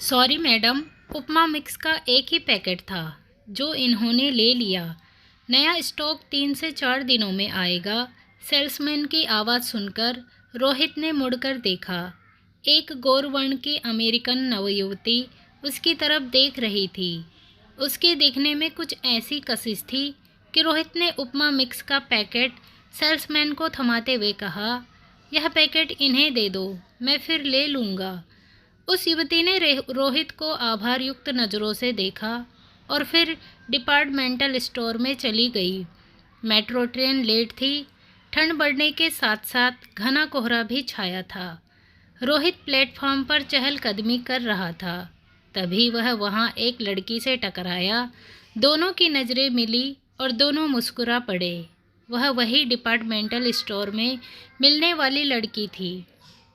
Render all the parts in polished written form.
Sorry madam, उपमा mix का एक ही packet था जो इन्होंने ले लिया। नया स्टॉक 3 से 4 दिनों में आएगा। सेल्समैन की आवाज़ सुनकर रोहित ने मुड़कर देखा। एक गौरवर्ण की अमेरिकन नवयुवती उसकी तरफ देख रही थी। उसके देखने में कुछ ऐसी कशिश थी कि रोहित ने उपमा मिक्स का पैकेट सेल्समैन को थमाते हुए कहा, यह पैकेट इन्हें दे दो, मैं फिर ले लूँगा। उस युवती ने रोहित को आभार युक्त नज़रों से देखा और फिर डिपार्टमेंटल स्टोर में चली गई। मेट्रो ट्रेन लेट थी। ठंड बढ़ने के साथ साथ घना कोहरा भी छाया था। रोहित प्लेटफॉर्म पर चहलकदमी कर रहा था। तभी वह वहां एक लड़की से टकराया। दोनों की नज़रें मिली और दोनों मुस्कुरा पड़े। वह वही डिपार्टमेंटल स्टोर में मिलने वाली लड़की थी।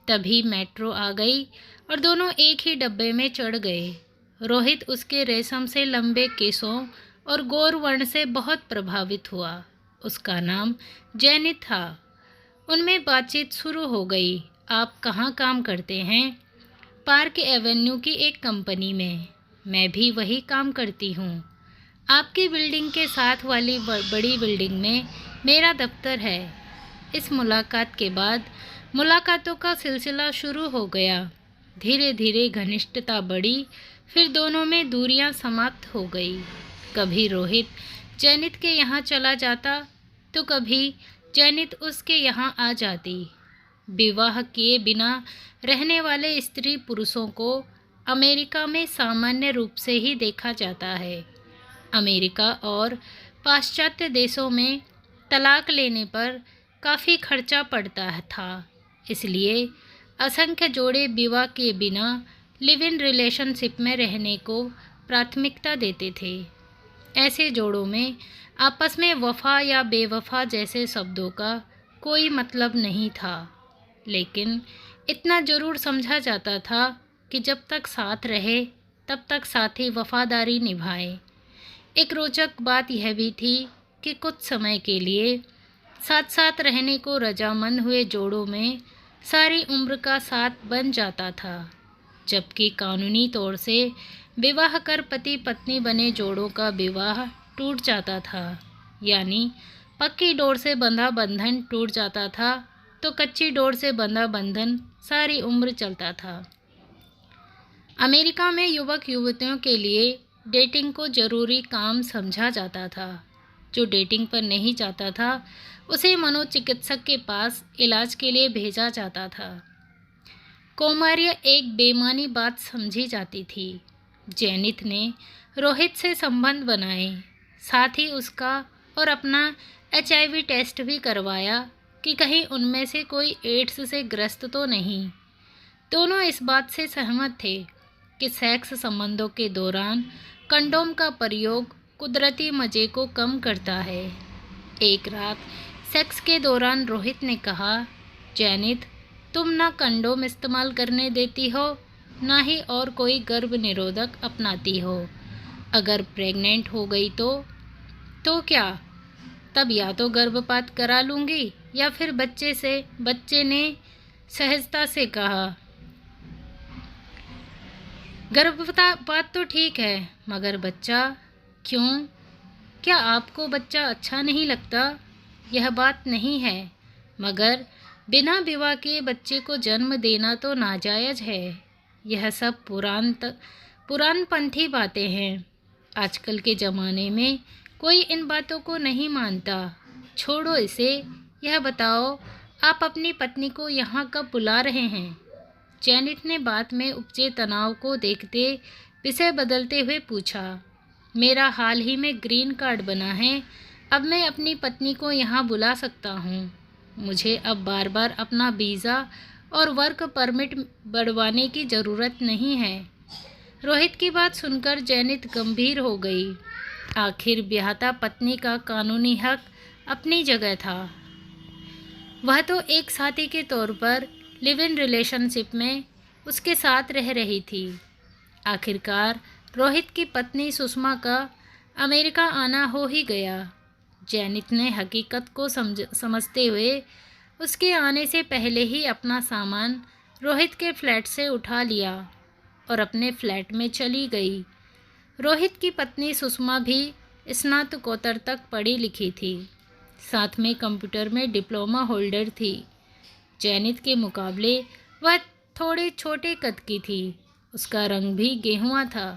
तभी मेट्रो आ गई और दोनों एक ही डब्बे में चढ़ गए। रोहित उसके रेशम से लंबे केसों और गौरवर्ण से बहुत प्रभावित हुआ। उसका नाम जैनी था। उनमें बातचीत शुरू हो गई। आप कहाँ काम करते हैं? पार्क एवेन्यू की एक कंपनी में। मैं भी वही काम करती हूँ। आपकी बिल्डिंग के साथ वाली बड़ी बिल्डिंग में मेरा दफ्तर है। इस मुलाकात के बाद मुलाकातों का सिलसिला शुरू हो गया। धीरे धीरे घनिष्ठता बढ़ी, फिर दोनों में दूरियां समाप्त हो गई। कभी रोहित जैनित के यहाँ चला जाता तो कभी जैनित उसके यहाँ आ जाती। विवाह किए बिना रहने वाले स्त्री पुरुषों को अमेरिका में सामान्य रूप से ही देखा जाता है। अमेरिका और पाश्चात्य देशों में तलाक लेने पर काफ़ी खर्चा पड़ता था। इसलिए असंख्य जोड़े विवाह के बिना लिव इन रिलेशनशिप में रहने को प्राथमिकता देते थे। ऐसे जोड़ों में आपस में वफा या बेवफा जैसे शब्दों का कोई मतलब नहीं था, लेकिन इतना ज़रूर समझा जाता था कि जब तक साथ रहे तब तक साथी वफादारी निभाए। एक रोचक बात यह भी थी कि कुछ समय के लिए साथ साथ रहने को रजामंद हुए जोड़ों में सारी उम्र का साथ बन जाता था, जबकि कानूनी तौर से विवाह कर पति पत्नी बने जोड़ों का विवाह टूट जाता था। यानी पक्की डोर से बंधा बंधन टूट जाता था तो कच्ची डोर से बंधा बंधन सारी उम्र चलता था। अमेरिका में युवक युवतियों के लिए डेटिंग को ज़रूरी काम समझा जाता था। जो डेटिंग पर नहीं जाता था उसे मनोचिकित्सक के पास इलाज के लिए भेजा जाता था। कौमार्य एक बेमानी बात समझी जाती थी। जैनित ने रोहित से संबंध बनाए, साथ ही उसका और अपना HIV टेस्ट भी करवाया कि कहीं उनमें से कोई एड्स से ग्रस्त तो नहीं। दोनों इस बात से सहमत थे कि सेक्स संबंधों के दौरान कंडोम का प्रयोग कुदरती मज़े को कम करता है। एक रात सेक्स के दौरान रोहित ने कहा, जैनित, तुम ना कंडोम इस्तेमाल करने देती हो, ना ही और कोई गर्भ निरोधक अपनाती हो। अगर प्रेग्नेंट हो गई तो क्या? तब या तो गर्भपात करा लूँगी या फिर बच्चे ने सहजता से कहा, गर्भपात तो ठीक है, मगर बच्चा क्यों? क्या आपको बच्चा अच्छा नहीं लगता? यह बात नहीं है, मगर बिना विवाह के बच्चे को जन्म देना तो नाजायज़ है। यह सब पुरानपंथी बातें हैं। आजकल के ज़माने में कोई इन बातों को नहीं मानता। छोड़ो इसे। यह बताओ, आप अपनी पत्नी को यहाँ कब बुला रहे हैं? जैनिट ने बात में उपजे तनाव को देखते विषय बदलते हुए पूछा। मेरा हाल ही में ग्रीन कार्ड बना है। अब मैं अपनी पत्नी को यहाँ बुला सकता हूँ। मुझे अब बार बार अपना वीज़ा और वर्क परमिट बढ़वाने की ज़रूरत नहीं है। रोहित की बात सुनकर जैनित गंभीर हो गई। आखिर ब्याहता पत्नी का कानूनी हक अपनी जगह था। वह तो एक साथी के तौर पर लिव इन रिलेशनशिप में उसके साथ रह रही थी। आखिरकार रोहित की पत्नी सुषमा का अमेरिका आना हो ही गया। जैनित ने हकीकत को समझते हुए उसके आने से पहले ही अपना सामान रोहित के फ्लैट से उठा लिया। और अपने फ्लैट में चली गई। रोहित की पत्नी सुषमा भी स्नातकोत्तर तक पढ़ी लिखी थी, साथ में कंप्यूटर में डिप्लोमा होल्डर थी। जैनित के मुकाबले वह थोड़े छोटे कद की थी। उसका रंग भी गेहुआ था,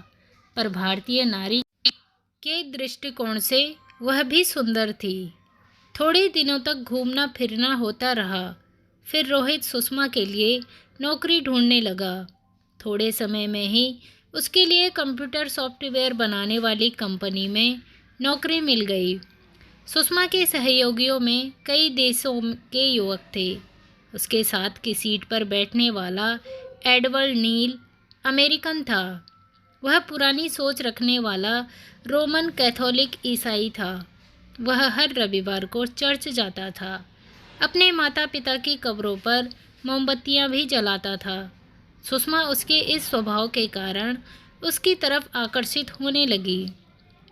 पर भारतीय नारी के दृष्टिकोण से वह भी सुंदर थी। थोड़े दिनों तक घूमना फिरना होता रहा। फिर रोहित सुषमा के लिए नौकरी ढूंढने लगा। थोड़े समय में ही उसके लिए कंप्यूटर सॉफ्टवेयर बनाने वाली कंपनी में नौकरी मिल गई। सुषमा के सहयोगियों में कई देशों के युवक थे। उसके साथ की सीट पर बैठने वाला एडवर्ड नील अमेरिकन था। वह पुरानी सोच रखने वाला रोमन कैथोलिक ईसाई था। वह हर रविवार को चर्च जाता था। अपने माता पिता की कब्रों पर मोमबत्तियां भी जलाता था। सुषमा उसके इस स्वभाव के कारण उसकी तरफ आकर्षित होने लगी।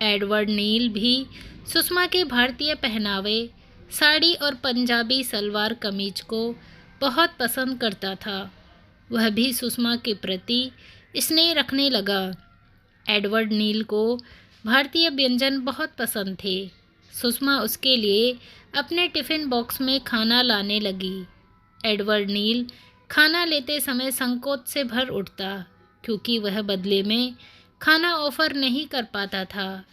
एडवर्ड नील भी सुषमा के भारतीय पहनावे, साड़ी और पंजाबी सलवार कमीज को बहुत पसंद करता था। वह भी सुषमा के प्रति स्नेह रखने लगा। एडवर्ड नील को भारतीय व्यंजन बहुत पसंद थे। सुषमा उसके लिए अपने टिफ़िन बॉक्स में खाना लाने लगी। एडवर्ड नील खाना लेते समय संकोच से भर उठता, क्योंकि वह बदले में खाना ऑफर नहीं कर पाता था।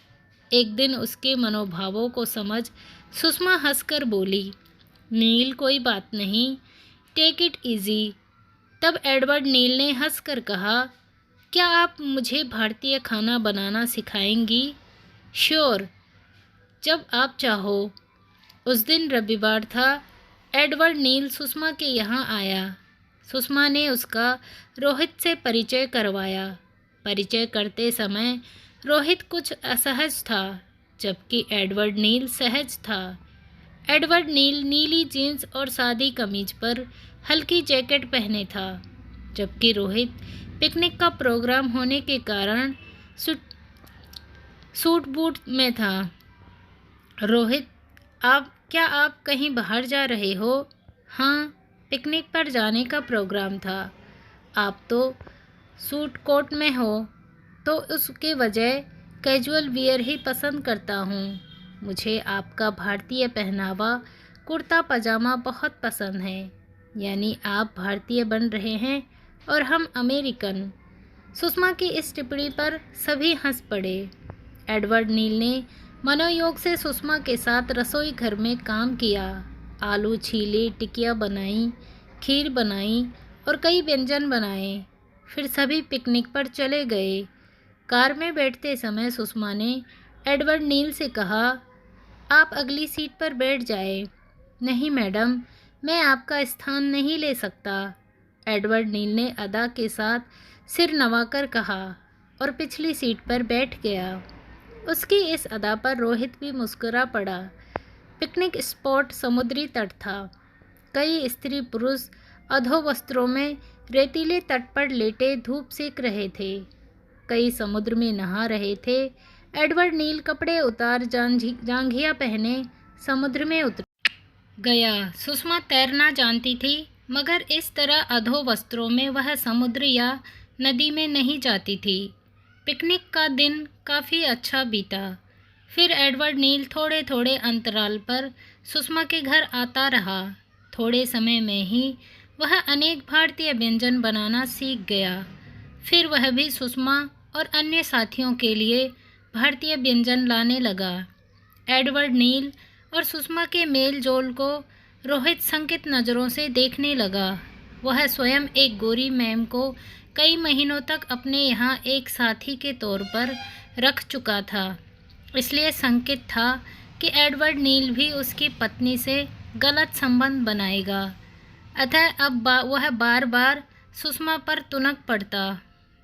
एक दिन उसके मनोभावों को समझ सुषमा हंसकर बोली, नील कोई बात नहीं, टेक इट इजी। तब एडवर्ड नील ने हंसकर कहा, क्या आप मुझे भारतीय खाना बनाना सिखाएंगी? श्योर, जब आप चाहो। उस दिन रविवार था। एडवर्ड नील सुषमा के यहाँ आया। सुषमा ने उसका रोहित से परिचय करवाया। परिचय करते समय रोहित कुछ असहज था, जबकि एडवर्ड नील सहज था। एडवर्ड नील नीली जीन्स और सादी कमीज पर हल्की जैकेट पहने था, जबकि रोहित पिकनिक का प्रोग्राम होने के कारण सूट बूट में था। रोहित, क्या आप कहीं बाहर जा रहे हो? हाँ, पिकनिक पर जाने का प्रोग्राम था। आप तो सूट कोट में हो, तो उसके वजह कैजुअल वियर ही पसंद करता हूँ। मुझे आपका भारतीय पहनावा कुर्ता पजामा बहुत पसंद है। यानी आप भारतीय बन रहे हैं और हम अमेरिकन। सुषमा की इस टिप्पणी पर सभी हंस पड़े। एडवर्ड नील ने मनोयोग से सुषमा के साथ रसोई घर में काम किया। आलू छीले, टिकिया बनाई, खीर बनाई और कई व्यंजन बनाए। फिर सभी पिकनिक पर चले गए। कार में बैठते समय सुषमा ने एडवर्ड नील से कहा, आप अगली सीट पर बैठ जाए। नहीं मैडम, मैं आपका स्थान नहीं ले सकता। एडवर्ड नील ने अदा के साथ सिर नवाकर कहा और पिछली सीट पर बैठ गया। उसकी इस अदा पर रोहित भी मुस्कुरा पड़ा। पिकनिक स्पॉट समुद्री तट था। कई स्त्री पुरुष अधोवस्त्रों में रेतीले तट पर लेटे धूप सेक रहे थे। कई समुद्र में नहा रहे थे। एडवर्ड नील कपड़े उतार जांघिया पहने समुद्र में उतर गया। सुषमा तैरना जानती थी, मगर इस तरह अधोवस्त्रों में वह समुद्र या नदी में नहीं जाती थी। पिकनिक का दिन काफ़ी अच्छा बीता। फिर एडवर्ड नील थोड़े थोड़े अंतराल पर सुषमा के घर आता रहा। थोड़े समय में ही वह अनेक भारतीय व्यंजन बनाना सीख गया। फिर वह भी सुषमा और अन्य साथियों के लिए भारतीय व्यंजन लाने लगा। एडवर्ड नील और सुषमा के मेल जोल को रोहित संकित नज़रों से देखने लगा। वह स्वयं एक गोरी मैम को कई महीनों तक अपने यहाँ एक साथी के तौर पर रख चुका था, इसलिए संकित था कि एडवर्ड नील भी उसकी पत्नी से गलत संबंध बनाएगा। अतः अब वह बार बार सुषमा पर तुनक पड़ता।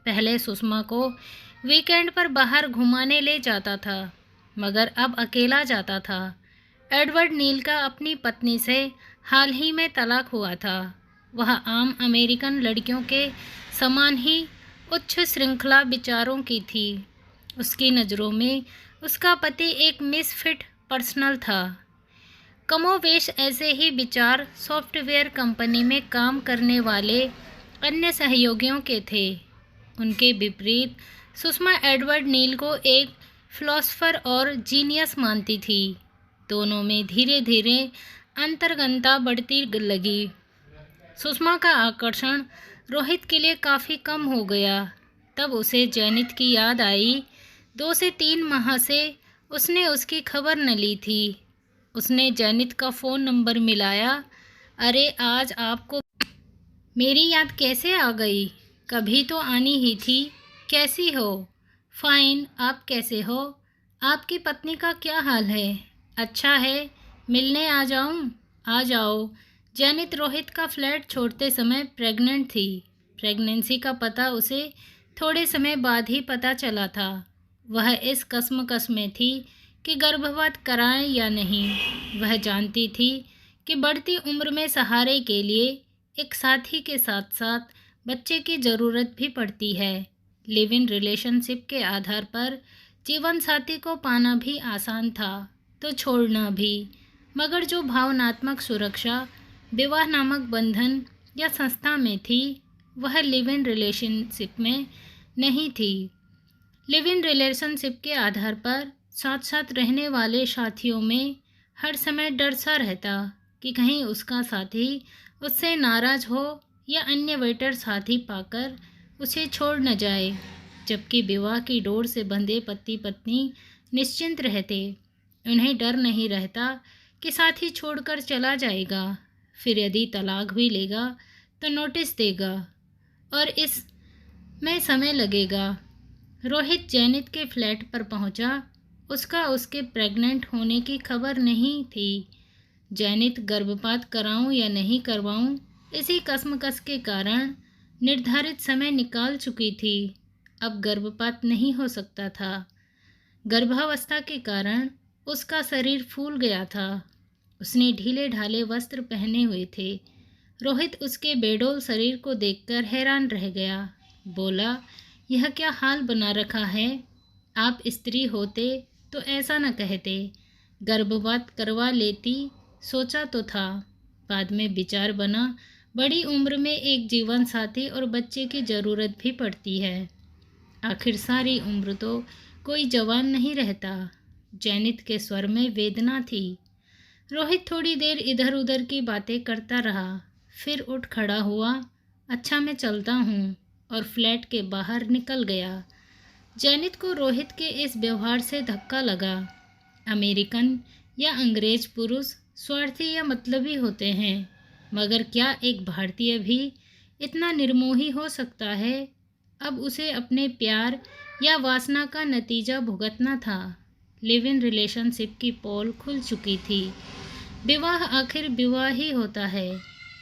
पहले सुषमा को वीकेंड पर बाहर घुमाने ले जाता था, मगर अब अकेला जाता था। एडवर्ड नील का अपनी पत्नी से हाल ही में तलाक हुआ था। वह आम अमेरिकन लड़कियों के समान ही उच्च श्रृंखला विचारों की थी। उसकी नज़रों में उसका पति एक मिसफिट पर्सनल था। कमोवेश ऐसे ही विचार सॉफ्टवेयर कंपनी में काम करने वाले अन्य सहयोगियों के थे। उनके विपरीत सुषमा एडवर्ड नील को एक फिलोसोफर और जीनियस मानती थी। दोनों में धीरे धीरे अंतर्गनता बढ़ती लगी। सुषमा का आकर्षण रोहित के लिए काफ़ी कम हो गया। तब उसे जैनित की याद आई। 2 से 3 माह से उसने उसकी खबर न ली थी। उसने जैनित का फ़ोन नंबर मिलाया। अरे आज आपको मेरी याद कैसे आ गई? कभी तो आनी ही थी। कैसी हो? फाइन, आप कैसे हो? आपकी पत्नी का क्या हाल है? अच्छा है, मिलने आ जाऊं? आ जाओ। जैनित रोहित का फ्लैट छोड़ते समय प्रेग्नेंट थी। प्रेगनेंसी का पता उसे थोड़े समय बाद ही पता चला था। वह इस कश्मकश में थी कि गर्भपात कराएं या नहीं। वह जानती थी कि बढ़ती उम्र में सहारे के लिए एक साथी के साथ साथ बच्चे की ज़रूरत भी पड़ती है। लिव इन रिलेशनशिप के आधार पर जीवन साथी को पाना भी आसान था तो छोड़ना भी, मगर जो भावनात्मक सुरक्षा विवाह नामक बंधन या संस्था में थी वह लिव इन रिलेशनशिप में नहीं थी। लिव इन रिलेशनशिप के आधार पर साथ साथ रहने वाले साथियों में हर समय डर सा रहता कि कहीं उसका साथी उससे नाराज़ हो या अन्य वेटर साथी पाकर उसे छोड़ न जाए। जबकि विवाह की डोर से बंधे पति पत्नी निश्चिंत रहते। उन्हें डर नहीं रहता कि साथी छोड़कर चला जाएगा, फिर यदि तलाक भी लेगा तो नोटिस देगा और इसमें समय लगेगा। रोहित जैनित के फ्लैट पर पहुंचा। उसका उसके प्रेग्नेंट होने की खबर नहीं थी। जैनित गर्भपात कराऊं या नहीं करवाऊं, इसी कश्मकश के कारण निर्धारित समय निकाल चुकी थी। अब गर्भपात नहीं हो सकता था। गर्भावस्था के कारण उसका शरीर फूल गया था। उसने ढीले ढाले वस्त्र पहने हुए थे। रोहित उसके बेडोल शरीर को देखकर हैरान रह गया। बोला, यह क्या हाल बना रखा है? आप स्त्री होते तो ऐसा न कहते। गर्भपात करवा लेती, सोचा तो था। बाद में विचार बना, बड़ी उम्र में एक जीवन साथी और बच्चे की ज़रूरत भी पड़ती है। आखिर सारी उम्र तो कोई जवान नहीं रहता। जैनित के स्वर में वेदना थी। रोहित थोड़ी देर इधर उधर की बातें करता रहा, फिर उठ खड़ा हुआ। अच्छा, मैं चलता हूँ, और फ्लैट के बाहर निकल गया। जैनित को रोहित के इस व्यवहार से धक्का लगा। अमेरिकन या अंग्रेज पुरुष स्वार्थी या मतलबी होते हैं, मगर क्या एक भारतीय भी इतना निर्मोही हो सकता है? अब उसे अपने प्यार या वासना का नतीजा भुगतना था। लिव इन रिलेशनशिप की पोल खुल चुकी थी। विवाह आखिर विवाह ही होता है।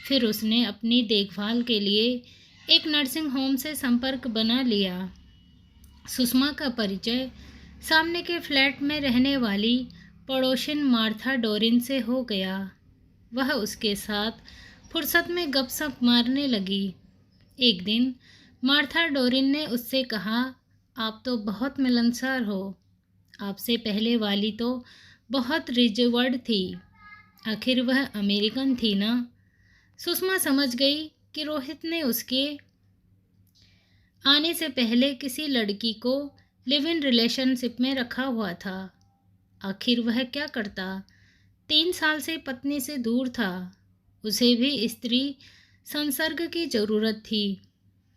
फिर उसने अपनी देखभाल के लिए एक नर्सिंग होम से संपर्क बना लिया। सुषमा का परिचय सामने के फ्लैट में रहने वाली पड़ोसिन मार्था डोरिन से हो गया। वह उसके साथ फुर्सत में गपशप मारने लगी। एक दिन मार्था डोरिन ने उससे कहा, आप तो बहुत मिलनसार हो। आपसे पहले वाली तो बहुत रिजर्व्ड थी। आखिर वह अमेरिकन थी ना। सुषमा समझ गई कि रोहित ने उसके आने से पहले किसी लड़की को लिव इन रिलेशनशिप में रखा हुआ था। आखिर वह क्या करता? 3 साल से पत्नी से दूर था। उसे भी स्त्री संसर्ग की ज़रूरत थी,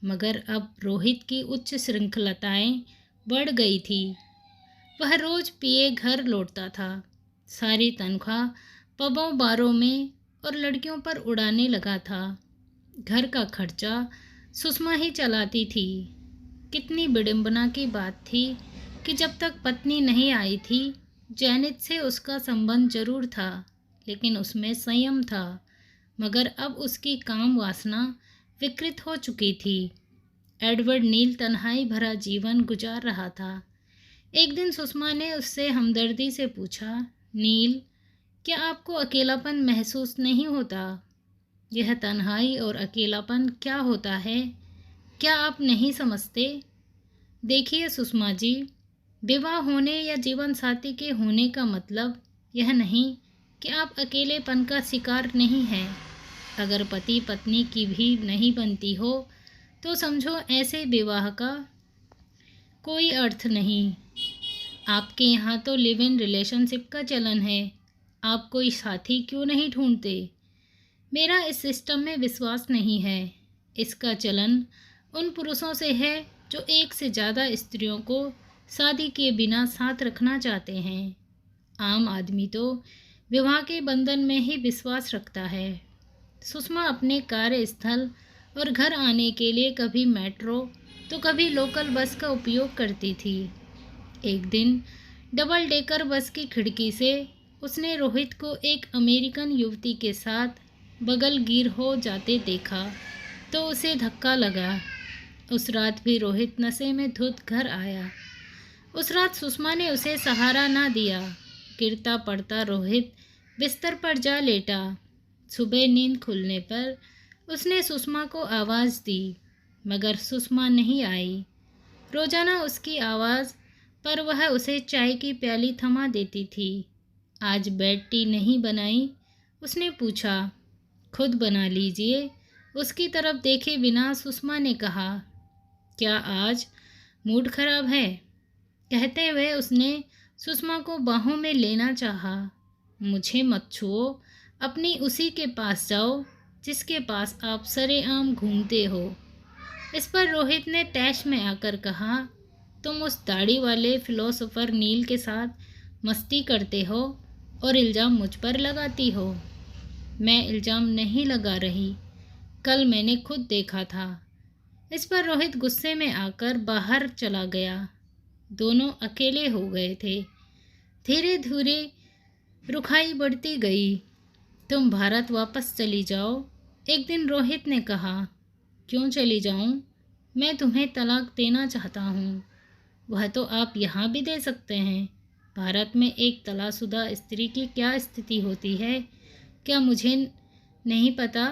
मगर अब रोहित की उच्च श्रृंखलताएं बढ़ गई थी। वह रोज़ पिए घर लौटता था। सारी तनख्वाह पबों बारों में और लड़कियों पर उड़ाने लगा था। घर का खर्चा सुषमा ही चलाती थी। कितनी विडंबना की बात थी कि जब तक पत्नी नहीं आई थी, जैनित से उसका संबंध जरूर था, लेकिन उसमें संयम था। मगर अब उसकी काम वासना विकृत हो चुकी थी। एडवर्ड नील तन्हाई भरा जीवन गुजार रहा था। एक दिन सुषमा ने उससे हमदर्दी से पूछा, नील, क्या आपको अकेलापन महसूस नहीं होता? यह तन्हाई और अकेलापन क्या होता है? क्या आप नहीं समझते? देखिए सुषमा जी, विवाह होने या जीवन साथी के होने का मतलब यह नहीं कि आप अकेलेपन का शिकार नहीं हैं। अगर पति पत्नी की भी नहीं बनती हो तो समझो ऐसे विवाह का कोई अर्थ नहीं। आपके यहाँ तो लिव इन रिलेशनशिप का चलन है, आप कोई साथी क्यों नहीं ढूंढते? मेरा इस सिस्टम में विश्वास नहीं है। इसका चलन उन पुरुषों से है जो एक से ज़्यादा स्त्रियों को शादी किए बिना साथ रखना चाहते हैं। आम आदमी तो विवाह के बंधन में ही विश्वास रखता है। सुषमा अपने कार्यस्थल और घर आने के लिए कभी मेट्रो तो कभी लोकल बस का उपयोग करती थी। एक दिन डबल डेकर बस की खिड़की से उसने रोहित को एक अमेरिकन युवती के साथ बगलगीर हो जाते देखा तो उसे धक्का लगा। उस रात भी रोहित नशे में धुत घर आया। उस रात सुषमा ने उसे सहारा ना दिया। गिरता पड़ता रोहित बिस्तर पर जा लेटा। सुबह नींद खुलने पर उसने सुषमा को आवाज़ दी, मगर सुषमा नहीं आई। रोज़ाना उसकी आवाज़ पर वह उसे चाय की प्याली थमा देती थी। आज बेड टी नहीं बनाई? उसने पूछा। खुद बना लीजिए, उसकी तरफ देखे बिना सुषमा ने कहा। क्या आज मूड खराब है? कहते हुए उसने सुषमा को बाहों में लेना चाहा। मुझे मत छुओ, अपनी उसी के पास जाओ जिसके पास आप सरेआम घूमते हो। इस पर रोहित ने तैश में आकर कहा, तुम उस दाढ़ी वाले फिलोसोफर नील के साथ मस्ती करते हो और इल्ज़ाम मुझ पर लगाती हो। मैं इल्ज़ाम नहीं लगा रही, कल मैंने खुद देखा था। इस पर रोहित गुस्से में आकर बाहर चला गया। दोनों अकेले हो गए थे। धीरे धीरे रुखाई बढ़ती गई। तुम भारत वापस चली जाओ, एक दिन रोहित ने कहा। क्यों चली जाऊं? मैं तुम्हें तलाक देना चाहता हूं। वह तो आप यहाँ भी दे सकते हैं। भारत में एक तलाकशुदा स्त्री की क्या स्थिति होती है, क्या मुझे नहीं पता?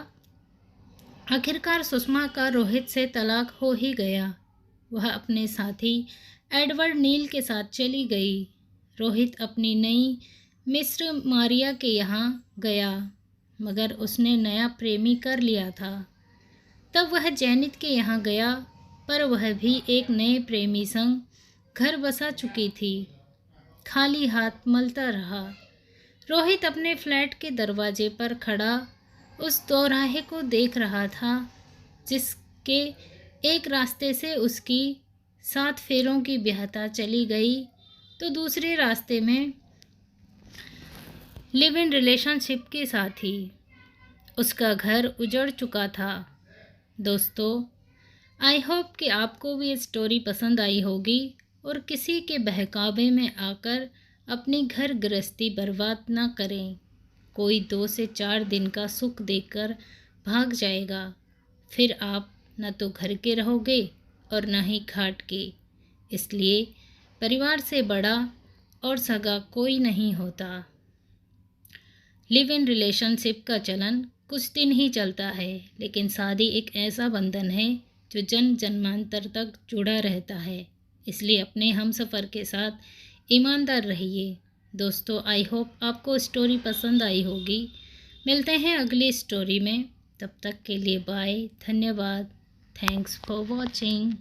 आखिरकार सुषमा का रोहित से तलाक हो ही गया। वह अपने साथी एडवर्ड नील के साथ चली गई। रोहित अपनी नई मिस्र मारिया के यहाँ गया, मगर उसने नया प्रेमी कर लिया था। तब वह जैनित के यहाँ गया, पर वह भी एक नए प्रेमी संग घर बसा चुकी थी। खाली हाथ मलता रहा। रोहित अपने फ्लैट के दरवाजे पर खड़ा उस दोराहे को देख रहा था जिसके एक रास्ते से उसकी 7 फेरों की ब्याहता चली गई तो दूसरे रास्ते में लिव इन रिलेशनशिप के साथ ही उसका घर उजड़ चुका था। दोस्तों, आई होप कि आपको भी ये स्टोरी पसंद आई होगी और किसी के बहकावे में आकर अपनी घर गृहस्थी बर्बाद ना करें। कोई 2 से 4 दिन का सुख देकर भाग जाएगा, फिर आप न तो घर के रहोगे और न ही घाट के। इसलिए परिवार से बड़ा और सगा कोई नहीं होता। लिव इन रिलेशनशिप का चलन कुछ दिन ही चलता है, लेकिन शादी एक ऐसा बंधन है जो जन्म जन्मांतर तक जुड़ा रहता है। इसलिए अपने हमसफ़र के साथ ईमानदार रहिए। दोस्तों, आई होप आपको स्टोरी पसंद आई होगी। मिलते हैं अगली स्टोरी में, तब तक के लिए बाय। धन्यवाद। Thanks for watching.